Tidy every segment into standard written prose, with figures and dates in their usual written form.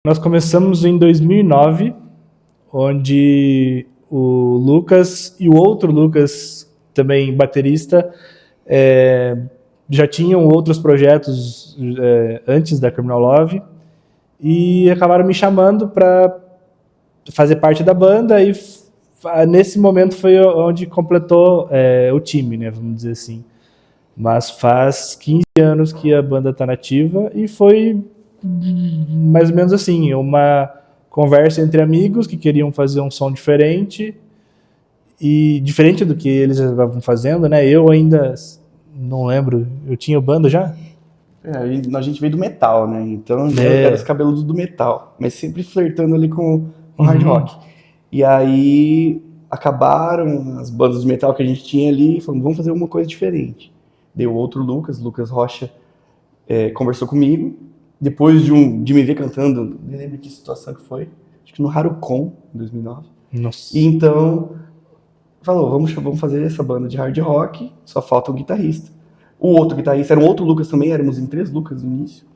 Nós começamos em 2009, onde o Lucas e o outro Lucas, também baterista, já tinham outros projetos antes da Criminal Love e acabaram me chamando para fazer parte da banda, e nesse momento foi onde completou o time, né, vamos dizer assim. Mas faz 15 anos que a banda está nativa e foi mais ou menos assim, uma conversa entre amigos que queriam fazer um som diferente, e diferente do que eles estavam fazendo, né? Eu ainda não lembro, eu tinha banda já? A gente veio do metal, né? Então era os cabeludos do metal, mas sempre flertando ali com hard rock. E aí acabaram as bandas de metal que a gente tinha ali, falando, vamos fazer uma coisa diferente. Deu outro Lucas Rocha, conversou comigo, depois de me ver cantando, nem lembro que situação que foi, acho que no Harucon, em 2009. Nossa. E então falou, vamos fazer essa banda de hard rock, só falta um guitarrista. O outro guitarrista era um outro Lucas também, éramos em 3 Lucas no início.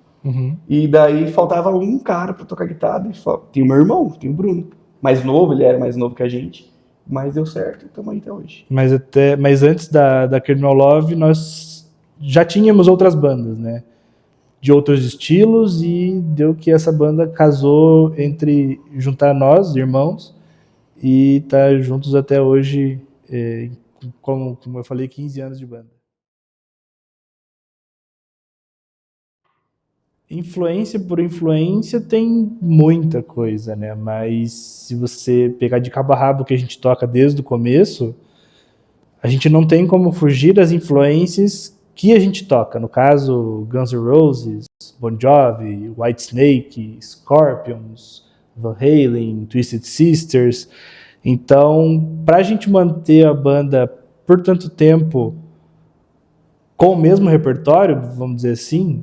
E daí faltava um cara pra tocar guitarra, e tem o meu irmão, tem o Bruno. Mais novo, ele era mais novo que a gente, mas deu certo e estamos aí até hoje. Mas antes da Criminal Love, nós já tínhamos outras bandas, né? De outros estilos, e deu que essa banda casou entre juntar nós, irmãos, e tá juntos até hoje, como eu falei, 15 anos de banda. Influência por influência tem muita coisa, né? Mas se você pegar de cabo a rabo que a gente toca desde o começo, a gente não tem como fugir das influências que a gente toca. No caso, Guns N' Roses, Bon Jovi, Whitesnake, Scorpions, Van Halen, Twisted Sisters. Então, para a gente manter a banda por tanto tempo com o mesmo repertório, vamos dizer assim,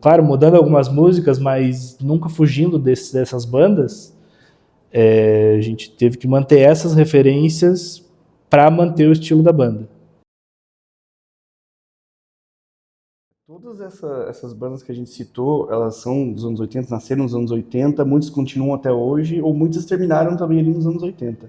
claro, mudando algumas músicas, mas nunca fugindo dessas bandas, a gente teve que manter essas referências para manter o estilo da banda. Todas essas bandas que a gente citou, elas são dos anos 80, nasceram nos anos 80, muitos continuam até hoje, ou muitas terminaram também ali nos anos 80.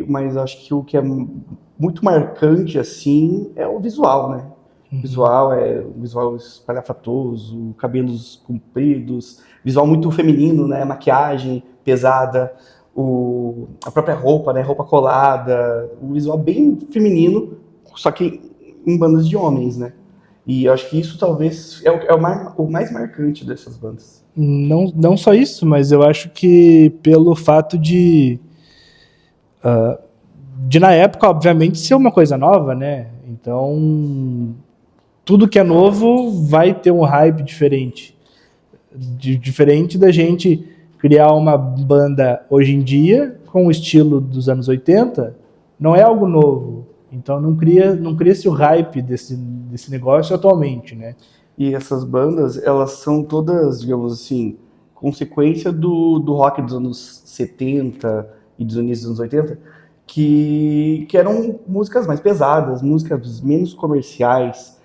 Mas acho que o que é muito marcante, assim, é o visual, né? O visual é um visual espalhafatoso, cabelos compridos, visual muito feminino, né? Maquiagem pesada, a própria roupa, né? Roupa colada, um visual bem feminino, só que em bandas de homens, né? E eu acho que isso talvez é o mais marcante dessas bandas. Não só isso, mas eu acho que pelo fato de na época, obviamente, ser uma coisa nova, né? Então, tudo que é novo vai ter um hype diferente. Diferente da gente criar uma banda hoje em dia com o estilo dos anos 80, não é algo novo. Então não cria-se o hype desse negócio atualmente, né? E essas bandas, elas são todas, digamos assim, consequência do rock dos anos 70 e dos inícios dos anos 80, que eram músicas mais pesadas, músicas menos comerciais,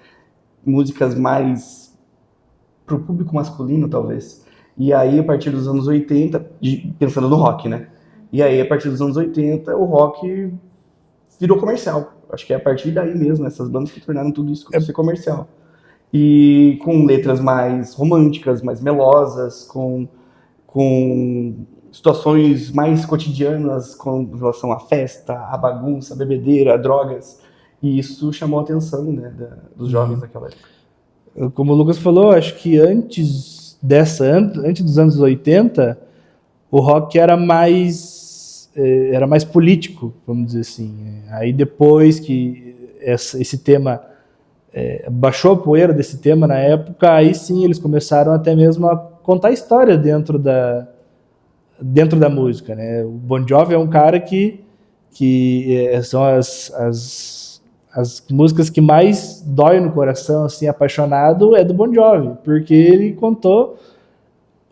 músicas mais pro público masculino, talvez. E aí, a partir dos anos 80, pensando no rock, né? E aí, a partir dos anos 80, o rock virou comercial. Acho que é a partir daí mesmo, essas bandas que tornaram tudo isso ser comercial. E com letras mais românticas, mais melosas, com situações mais cotidianas com relação à festa, à bagunça, à bebedeira, a drogas. E isso chamou a atenção, né, dos jovens daquela época. Como o Lucas falou, acho que antes dos anos 80, o rock era mais político, vamos dizer assim. Aí depois que esse tema baixou a poeira desse tema na época, aí sim eles começaram até mesmo a contar história dentro da música, né? O Bon Jovi é um cara que são as músicas que mais dói no coração, assim, apaixonado, é do Bon Jovi, porque ele contou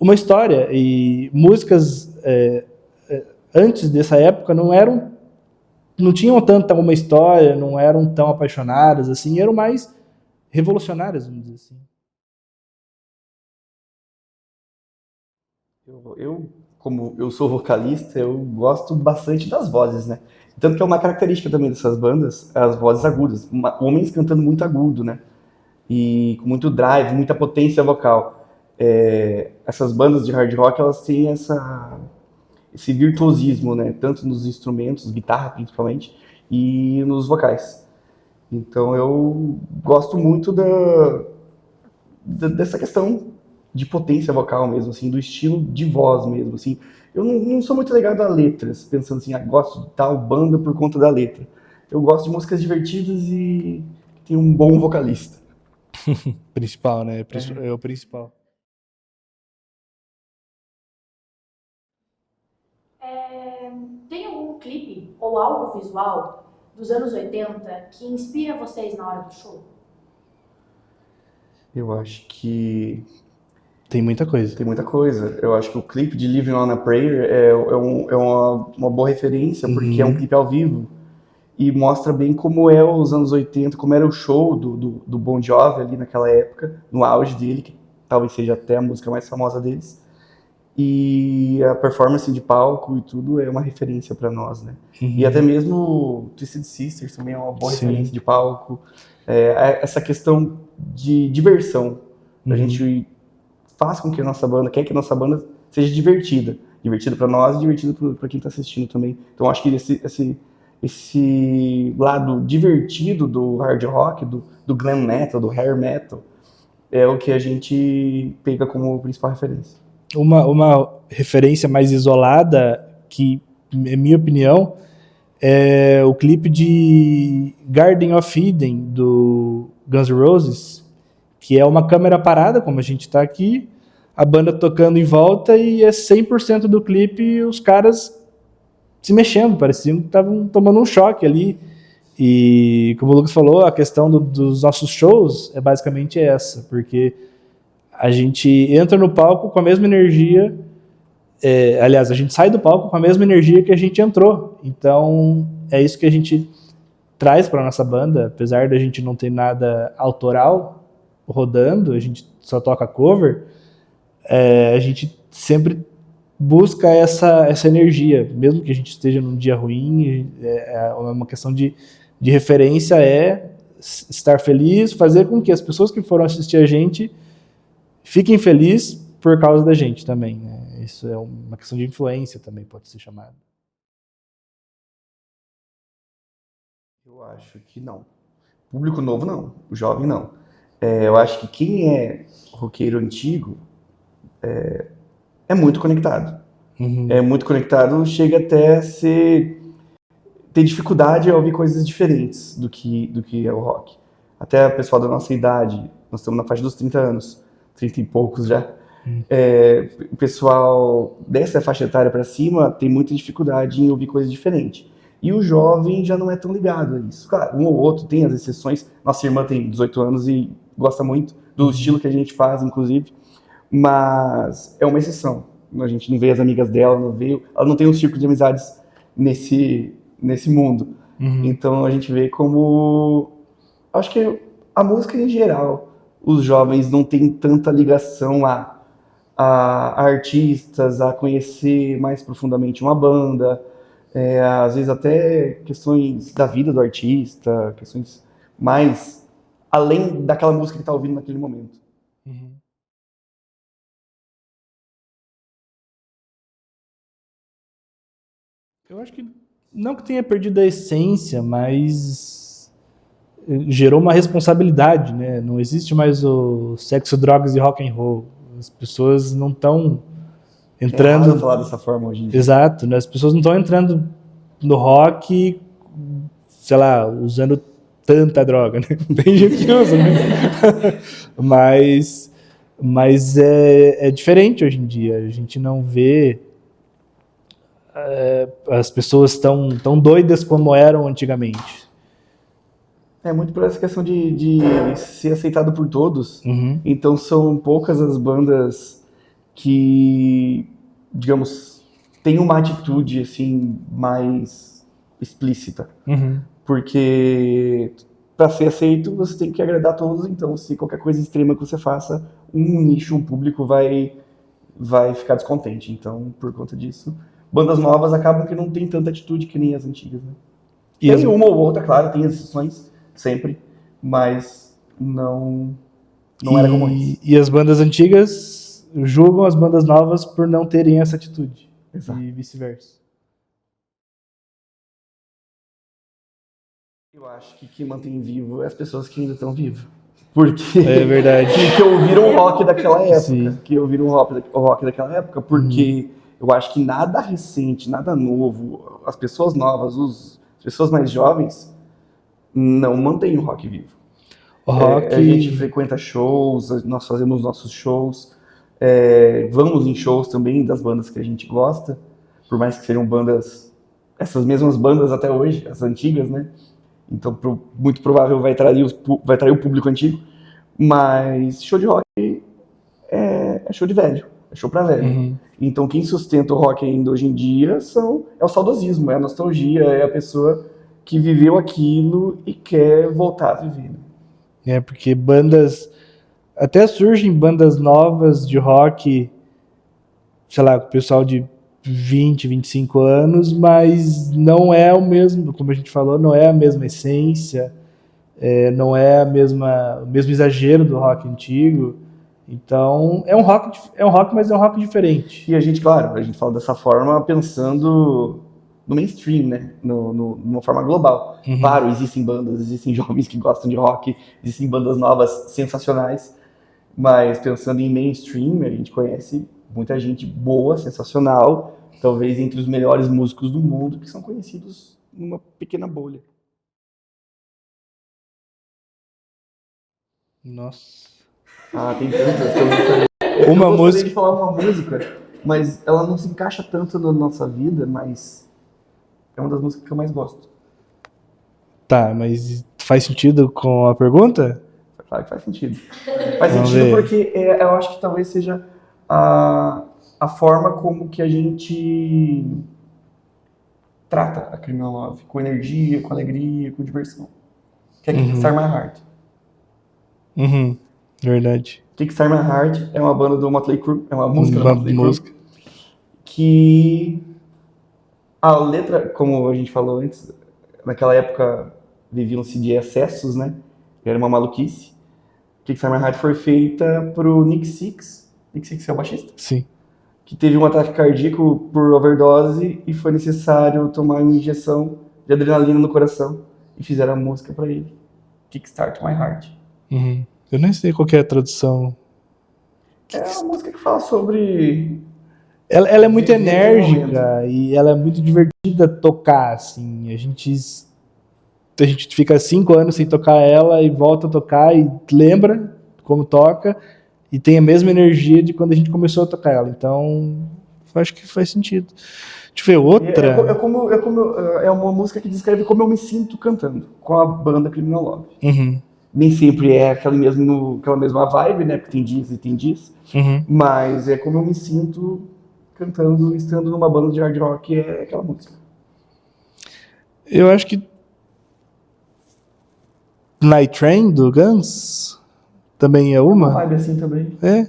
uma história, e músicas antes dessa época não tinham tanta uma história, não eram tão apaixonadas, assim, eram mais revolucionárias, vamos dizer assim. Como eu sou vocalista, eu gosto bastante das vozes, né? Tanto que é uma característica também dessas bandas, as vozes agudas. Homens cantando muito agudo, né? E com muito drive, muita potência vocal. Essas bandas de hard rock, elas têm esse virtuosismo, né? Tanto nos instrumentos, guitarra principalmente, e nos vocais. Então eu gosto muito dessa questão de potência vocal mesmo, assim, do estilo de voz mesmo, assim. Eu não sou muito ligado a letras, pensando assim, gosto de tal banda por conta da letra. Eu gosto de músicas divertidas e que tem um bom vocalista. Principal, né? É o principal. Tem algum clipe ou algo visual dos anos 80 que inspira vocês na hora do show? Eu acho que Tem muita coisa. tem muita coisa. Eu acho que o clipe de Living on a Prayer é uma boa referência, porque é um clipe ao vivo e mostra bem como é os anos 80, como era o show do Bon Jovi ali naquela época, no auge dele, que talvez seja até a música mais famosa deles. E a performance de palco e tudo é uma referência para nós, né? E até mesmo o Twisted Sisters também é uma boa Sim. referência de palco. Essa questão de diversão. A gente faz com que a nossa banda, quer que a nossa banda seja divertida. Divertida para nós e divertida para quem está assistindo também. Então acho que esse lado divertido do hard rock, do glam metal, do hair metal, é o que a gente pega como principal referência. Uma referência mais isolada, que, em minha opinião, é o clipe de Garden of Eden, do Guns N' Roses, que é uma câmera parada, como a gente está aqui, a banda tocando em volta e é 100% do clipe os caras se mexendo, pareciam que estavam tomando um choque ali. E, como o Lucas falou, a questão dos nossos shows é basicamente essa, porque a gente entra no palco com a mesma energia, aliás, a gente sai do palco com a mesma energia que a gente entrou. Então, é isso que a gente traz para nossa banda, apesar da gente não ter nada autoral rodando, a gente só toca cover, a gente sempre busca essa energia, mesmo que a gente esteja num dia ruim, é uma questão de referência, estar feliz, fazer com que as pessoas que foram assistir a gente fiquem felizes por causa da gente também, né? Isso é uma questão de influência também, pode ser chamado. Eu acho que não. Público novo, não. O jovem, não. Eu acho que quem é roqueiro antigo é muito conectado. É muito conectado, chega até a ter dificuldade a ouvir coisas diferentes do que é o rock. Até o pessoal da nossa idade, nós estamos na faixa dos 30 anos, 30 e poucos já. O pessoal dessa faixa etária para cima tem muita dificuldade em ouvir coisas diferentes. E o jovem já não é tão ligado a isso. Claro, um ou outro tem as exceções. Nossa irmã tem 18 anos e gosta muito do estilo que a gente faz, inclusive. Mas é uma exceção. A gente não vê as amigas dela, ela não tem um círculo de amizades nesse mundo. Então a gente vê como... Acho que a música em geral, os jovens não têm tanta ligação a artistas, a conhecer mais profundamente uma banda, às vezes até questões da vida do artista, questões mais além daquela música que está ouvindo naquele momento. Eu acho que não que tenha perdido a essência, mas gerou uma responsabilidade, né? Não existe mais o sexo, drogas e rock and roll. As pessoas não estão entrando... É raro falar dessa forma hoje em dia. Exato, né? As pessoas não estão entrando no rock, sei lá, usando tanta droga, né? Tem gente que usa, né? mas é diferente hoje em dia. A gente não vê as pessoas tão doidas como eram antigamente. É muito por essa questão de ser aceitado por todos. Então são poucas as bandas que, digamos, têm uma atitude assim mais explícita. Porque para ser aceito você tem que agradar a todos. Então se qualquer coisa extrema que você faça, um nicho, um público vai vai ficar descontente. Então, por conta disso, bandas novas acabam que não tem tanta atitude que nem as antigas, né? E Tem uma ou outra, claro, tem exceções, sempre, mas não era como isso. E as bandas antigas julgam as bandas novas por não terem essa atitude. Exato. E vice-versa. Eu acho que quem mantém vivo é as pessoas que ainda estão vivas. Porque É verdade. que ouviram o rock daquela época. Sim. Que ouviram o rock daquela época, porque eu acho que nada recente, nada novo, as pessoas novas, as pessoas mais jovens, não mantêm o rock vivo. O rock... A gente frequenta shows, nós fazemos nossos shows, vamos em shows também das bandas que a gente gosta, por mais que sejam bandas, essas mesmas bandas até hoje, as antigas, né? Então, muito provável vai atrair o público antigo, mas show de rock é show de velho, é show pra velho. Então, quem sustenta o rock ainda hoje em dia é o saudosismo, é a nostalgia, é a pessoa que viveu aquilo e quer voltar a viver. É, porque até surgem bandas novas de rock, sei lá, com o pessoal de 20, 25 anos, mas não é o mesmo, como a gente falou, não é a mesma essência, não é o mesmo exagero do rock antigo. Então, é um rock, mas é um rock diferente. E a gente, claro, a gente fala dessa forma pensando no mainstream, né? Numa forma global. Claro, existem bandas, existem jovens que gostam de rock, existem bandas novas sensacionais, mas pensando em mainstream, a gente conhece muita gente boa, sensacional, talvez entre os melhores músicos do mundo, que são conhecidos numa pequena bolha. Nossa. Tem tantas que eu gostaria. Eu gostaria de falar uma música, mas ela não se encaixa tanto na nossa vida, mas é uma das músicas que eu mais gosto. Tá, mas faz sentido com a pergunta? Claro que faz sentido. Faz sentido porque eu acho que talvez seja a forma como que a gente trata a Criminal Love, com energia, com alegria, com diversão. Que é Kickstart My Heart. Verdade. Kickstart My Heart é uma banda do Motley Crue, é uma música do Motley Crue, que a letra, como a gente falou antes, naquela época viviam-se de excessos, né? Era uma maluquice. Kickstart My Heart foi feita pro Nick Six. Nick Six é o baixista? Sim. Que teve um ataque cardíaco por overdose e foi necessário tomar uma injeção de adrenalina no coração e fizeram a música pra ele. Kickstart My Heart. Eu nem sei qual que é a tradução. É uma música que fala sobre... Ela é muito enérgica e ela é muito divertida tocar, assim. A gente fica 5 anos sem tocar ela e volta a tocar e lembra como toca e tem a mesma energia de quando a gente começou a tocar ela. Então, acho que faz sentido. Deixa eu ver outra. É uma música que descreve como eu me sinto cantando com a banda Criminal Love. Nem sempre é aquela mesma vibe, né? Porque tem dias e tem dias. Mas é como eu me sinto cantando, estando numa banda de hard rock, é aquela música. Eu acho que Night Train, do Guns, também é uma. Uma vibe assim também. É.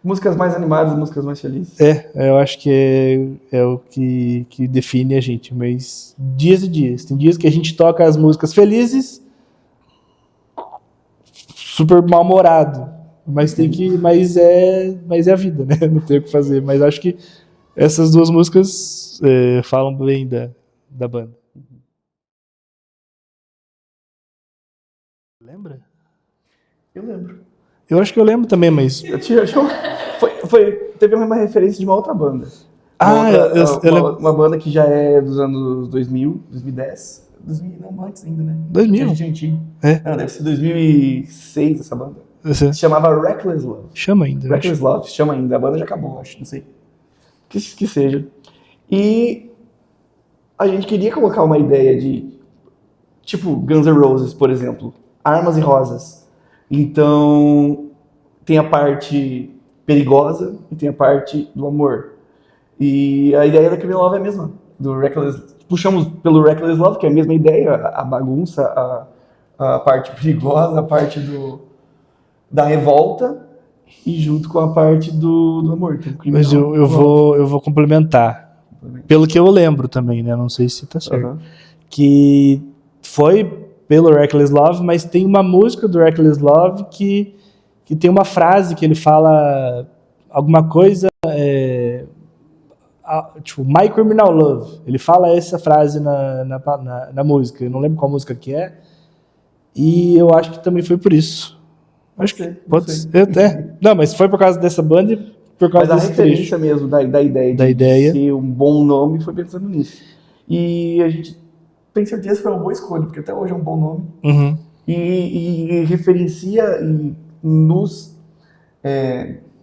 Músicas mais animadas, músicas mais felizes. Eu acho que é o que define a gente, mas dias e dias. Tem dias que a gente toca as músicas felizes, super mal-humorado, mas é a vida, né? Não tem o que fazer, mas acho que essas duas músicas falam bem da banda. Lembra? Eu lembro. Eu acho que eu lembro também, mas... Teve uma referência de uma outra banda. Uma banda que já é dos anos 2000, 2010. 2000, não, antes ainda, né? 2000? A gente é antigo. Deve ser 2006 essa banda. Se chamava Reckless Love. Chama ainda. Reckless Love, chama ainda. A banda já acabou, acho, não sei. Que seja. E a gente queria colocar uma ideia de, tipo, Guns N' Roses, por exemplo. Armas e Rosas. Então, tem a parte perigosa e tem a parte do amor. E a ideia da Criminal Love é a mesma. Do Reckless, puxamos pelo Reckless Love, que é a mesma ideia, a bagunça, a parte perigosa, a parte da revolta. e junto com a parte do amor. Então, Mas eu vou complementar. Pelo que eu lembro também, né? Não sei se tá certo. Aham. Que foi pelo Reckless Love, mas tem uma música do Reckless Love que tem uma frase que ele fala alguma coisa, tipo, My Criminal Love. Ele fala essa frase na música. Eu não lembro qual música que é. E eu acho que também foi por isso. Acho que pode ser. Não, mas foi por causa dessa banda e por causa Mas a desse referência trecho. mesmo da ideia Da de ideia. ser um bom nome foi pensando nisso. E a gente tem certeza que foi uma boa escolha, porque até hoje é um bom nome. Uhum. E referencia e nos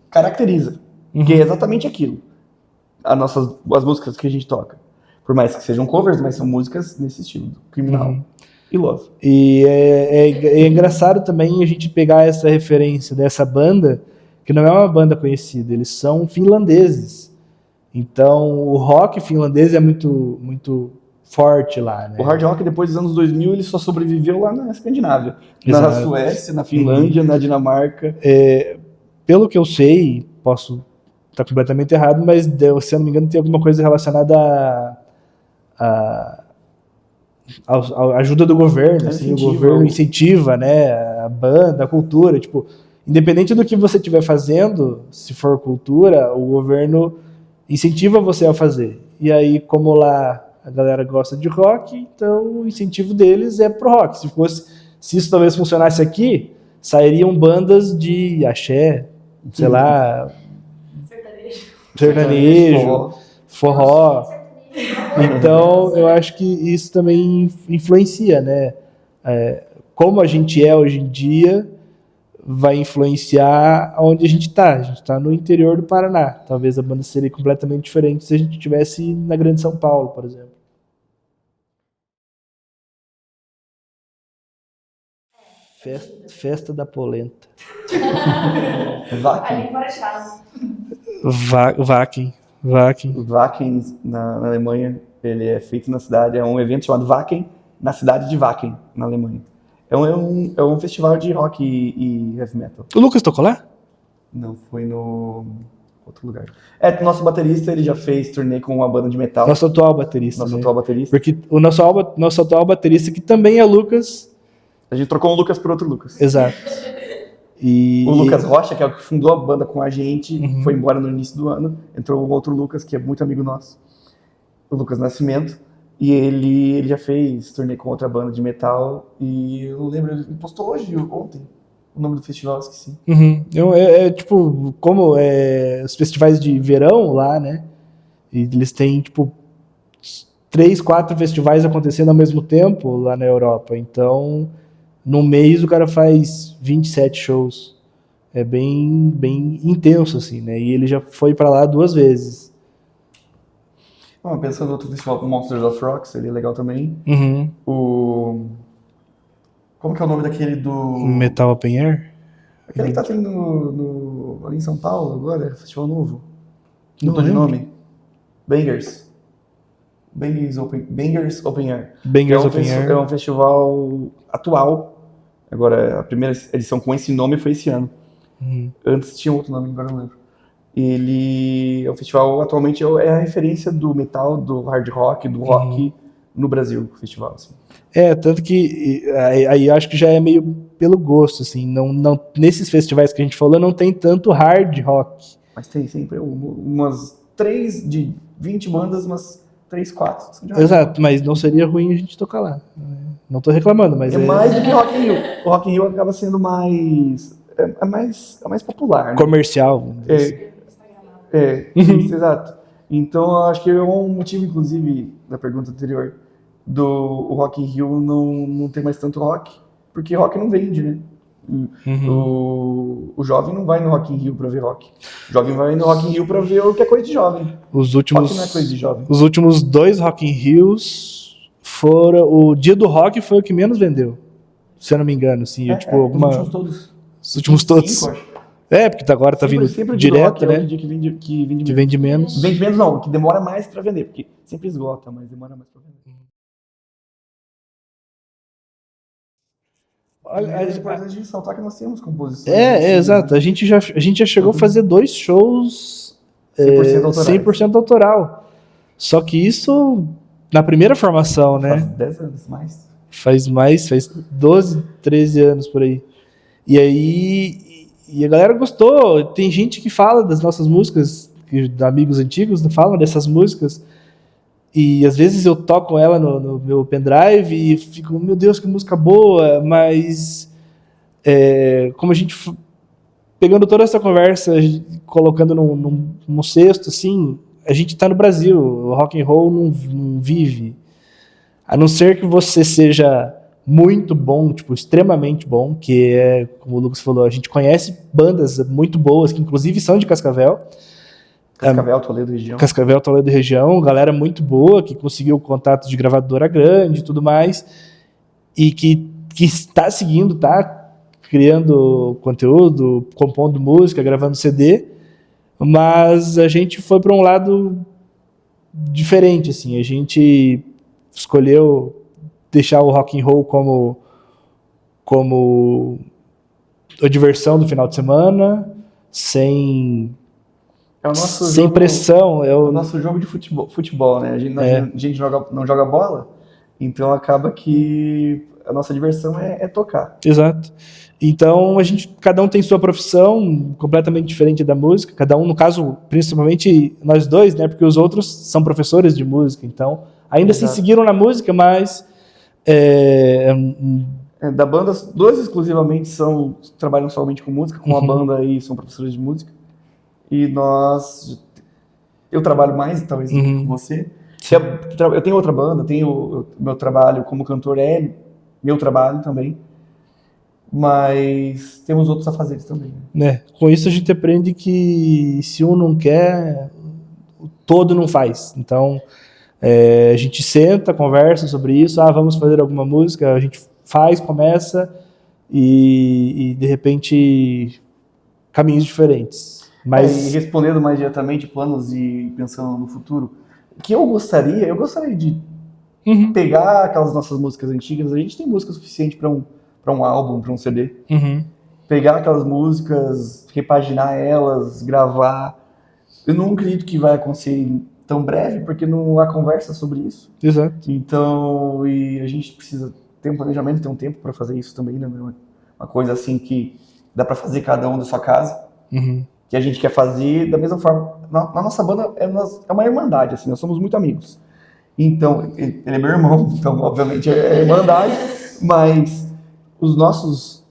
caracteriza. Que é exatamente aquilo. As músicas que a gente toca. Por mais que sejam covers, mas são músicas nesse estilo, Criminal e Love. E é engraçado também a gente pegar essa referência dessa banda, que não é uma banda conhecida, eles são finlandeses. Então o rock finlandês é muito, muito forte lá, né? O hard rock, depois dos anos 2000, ele só sobreviveu lá na Escandinávia. Exato. Na Suécia, na Finlândia, na Dinamarca. Pelo que eu sei, posso estar completamente errado, mas se eu não me engano tem alguma coisa relacionada a ajuda do governo, assim, o governo incentiva, né, a banda, a cultura, tipo, independente do que você estiver fazendo, se for cultura, o governo incentiva você a fazer. E aí, como lá a galera gosta de rock, então o incentivo deles é pro rock. Se isso talvez funcionasse aqui, sairiam bandas de axé, sei lá, sertanejo, forró. Então, eu acho que isso também influencia, né? Como a gente é hoje em dia, vai influenciar onde a gente está. A gente está no interior do Paraná. Talvez a banda seria completamente diferente se a gente estivesse na Grande São Paulo, por exemplo. Festa da Polenta. Wacken. Wacken, na Alemanha, ele é feito na cidade, é um evento chamado Wacken, na cidade de Wacken, na Alemanha. É um festival de rock e heavy metal. O Lucas tocou lá? Não, foi no outro lugar. Nosso baterista, ele já fez turnê com uma banda de metal. Nosso atual baterista. Nosso atual baterista. Porque o nosso atual baterista, que também é Lucas... A gente trocou um Lucas por outro Lucas. Exato. O Lucas Rocha, que é o que fundou a banda com a gente, foi embora no início do ano. Entrou um outro Lucas, que é muito amigo nosso. O Lucas Nascimento. E ele já fez turnê com outra banda de metal. E eu lembro, ele postou ontem, o nome do festival, eu esqueci. Tipo, como os festivais de verão lá, né? E eles têm, tipo, 3, 4 festivais acontecendo ao mesmo tempo lá na Europa. Então, no mês o cara faz 27 shows. É bem, bem intenso, assim, né? E ele já foi pra lá 2 vezes. Pensando no outro festival, o Monsters of Rock, seria legal também. Como que é o nome daquele do... Metal Open Air? Aquele que tá tendo ali em São Paulo agora, é festival novo. Não Mudou de lembro. nome. Bangers Open Air. Bangers Open Air. É um festival atual. Agora, a primeira edição com esse nome foi esse ano. Antes tinha outro nome, agora não lembro. Ele é um festival, atualmente, é a referência do metal, do hard rock, do rock no Brasil, o festival. Assim. Tanto que aí acho que já é meio pelo gosto, assim. Não, nesses festivais que a gente falou, não tem tanto hard rock. Mas tem sempre umas 3 de 20 bandas, umas 3, 4. Exato, mas não seria ruim a gente tocar lá. Não tô reclamando, mas mais do que Rock in Rio. O Rock in Rio acaba sendo mais... É mais popular, né? Comercial. Isso, exato. Então, eu acho que é um motivo, inclusive, da pergunta anterior, o Rock in Rio não ter mais tanto rock, porque rock não vende, né? O jovem não vai no Rock in Rio pra ver rock. O jovem vai no Rock in Rio pra ver o que é coisa de jovem. Rock não é coisa de jovem. Os últimos 2 Rock in Rios foram... O Dia do Rock foi o que menos vendeu, se eu não me engano. Assim, Os últimos todos. Os últimos todos. 5, acho. Porque agora tá vindo sempre direto, né? É o dia que vende Que vende menos. Vende menos não, que demora mais pra vender, porque sempre esgota, mas demora mais pra vender. Olha, É importante a gente ressaltar que nós temos composições. exato. A gente já chegou a fazer 2 shows 100% autorais. 100% autoral. Só que isso na primeira formação, né? Faz 10 anos mais. Faz 12, 13 anos por aí. E aí a galera gostou. Tem gente que fala das nossas músicas, amigos antigos falam dessas músicas. E às vezes eu toco ela no meu pendrive e fico, meu Deus, que música boa, mas como a gente pegando toda essa conversa, colocando num cesto, assim, a gente tá no Brasil, o rock and roll não vive. A não ser que você seja muito bom, tipo, extremamente bom, que é, como o Lucas falou, a gente conhece bandas muito boas, que inclusive são de Cascavel. Cascavel, Toledo região. Cascavel, Toledo região, galera muito boa, que conseguiu contato de gravadora grande e tudo mais, e que está seguindo, tá criando conteúdo, compondo música, gravando CD, mas a gente foi para um lado diferente, assim, a gente escolheu deixar o rock and roll como a diversão do final de semana, sem jogo, pressão. É o nosso jogo de futebol, né? A gente não joga bola, então acaba que a nossa diversão é tocar. Exato. Então, cada um tem sua profissão completamente diferente da música, cada um, no caso, principalmente nós dois, né? Porque os outros são professores de música, então, ainda assim seguiram na música, mas... Da banda, 2 exclusivamente trabalham somente com música, com a banda aí são professores de música. E eu trabalho mais, talvez, do que com você. Eu tenho outra banda, meu trabalho como cantor meu trabalho também. Mas temos outros afazeres também. Né? Com isso a gente aprende que se um não quer, o todo não faz. Então, a gente senta, conversa sobre isso, vamos fazer alguma música, a gente faz, começa e de repente caminhos diferentes. Mas... E respondendo mais diretamente, planos e pensando no futuro, o que eu gostaria de pegar aquelas nossas músicas antigas, a gente tem música suficiente para um álbum, para um CD, pegar aquelas músicas, repaginar elas, gravar. Eu não acredito que vai acontecer tão breve, porque não há conversa sobre isso. Exato. Então, e a gente precisa ter um planejamento, ter um tempo para fazer isso também, né? Uma coisa assim que dá para fazer cada um da sua casa, que a gente quer fazer da mesma forma. Na nossa banda é uma irmandade, assim, nós somos muito amigos. Então, ele é meu irmão, então obviamente é irmandade, mas os nossos,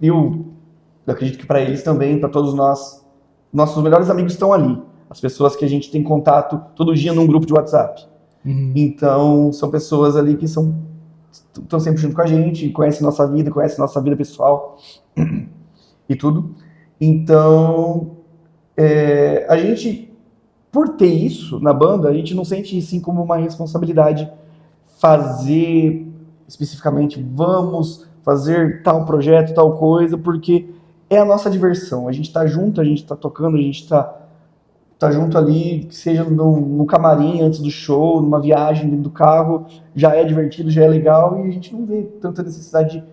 eu acredito que para eles também, para todos nós, nossos melhores amigos estão ali. As pessoas que a gente tem contato todo dia num grupo de WhatsApp. Então, são pessoas ali que estão sempre junto com a gente, conhecem nossa vida pessoal e tudo. Então, a gente, por ter isso na banda, a gente não sente assim como uma responsabilidade fazer especificamente, vamos fazer tal projeto, tal coisa, porque é a nossa diversão. A gente tá junto, a gente tá tocando, a gente tá junto ali, seja no camarim antes do show, numa viagem dentro do carro, já é divertido, já é legal, e a gente não vê tanta necessidade de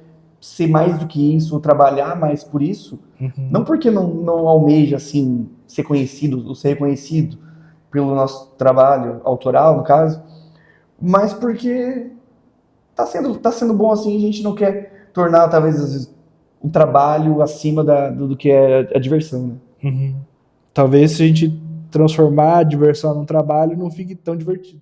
ser mais do que isso, ou trabalhar mais por isso, não porque não almeja, assim, ser conhecido, ou ser reconhecido pelo nosso trabalho autoral, no caso, mas porque tá sendo bom assim, a gente não quer tornar, talvez, às vezes, um trabalho acima do que é a diversão, né? Talvez se a gente transformar a diversão num trabalho, não fique tão divertido.